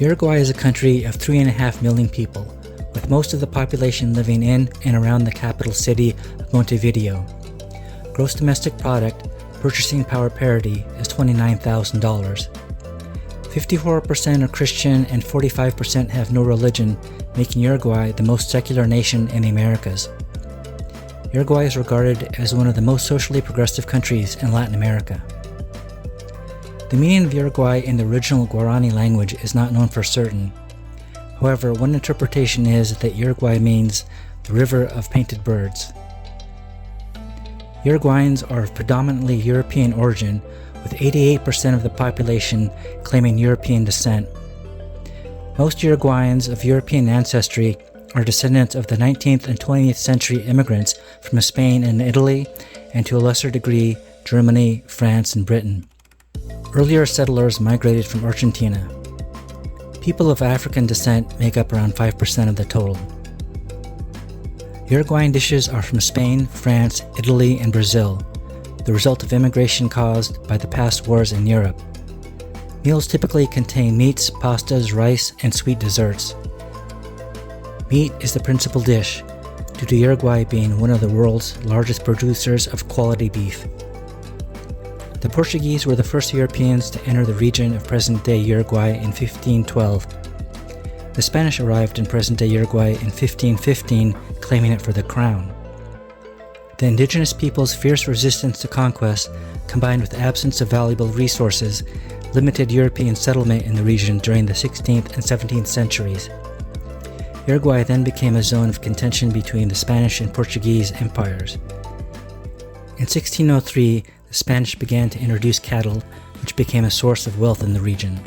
Uruguay is a country of 3.5 million people, with most of the population living in and around the capital city of Montevideo. Gross domestic product, purchasing power parity, is $29,000. 54% are Christian and 45% have no religion, making Uruguay the most secular nation in the Americas. Uruguay is regarded as one of the most socially progressive countries in Latin America. The meaning of Uruguay in the original Guarani language is not known for certain. However, one interpretation is that Uruguay means the river of painted birds. Uruguayans are of predominantly European origin, with 88% of the population claiming European descent. Most Uruguayans of European ancestry are descendants of the 19th and 20th century immigrants from Spain and Italy, and to a lesser degree, Germany, France, and Britain. Earlier settlers migrated from Argentina. People of African descent make up around 5% of the total. Uruguayan dishes are from Spain, France, Italy, and Brazil, the result of immigration caused by the past wars in Europe. Meals typically contain meats, pastas, rice, and sweet desserts. Meat is the principal dish, due to Uruguay being one of the world's largest producers of quality beef. The Portuguese were the first Europeans to enter the region of present-day Uruguay in 1512. The Spanish arrived in present-day Uruguay in 1515, claiming it for the crown. The indigenous people's fierce resistance to conquest, combined with the absence of valuable resources, limited European settlement in the region during the 16th and 17th centuries. Uruguay then became a zone of contention between the Spanish and Portuguese empires. In 1603, the Spanish began to introduce cattle, which became a source of wealth in the region.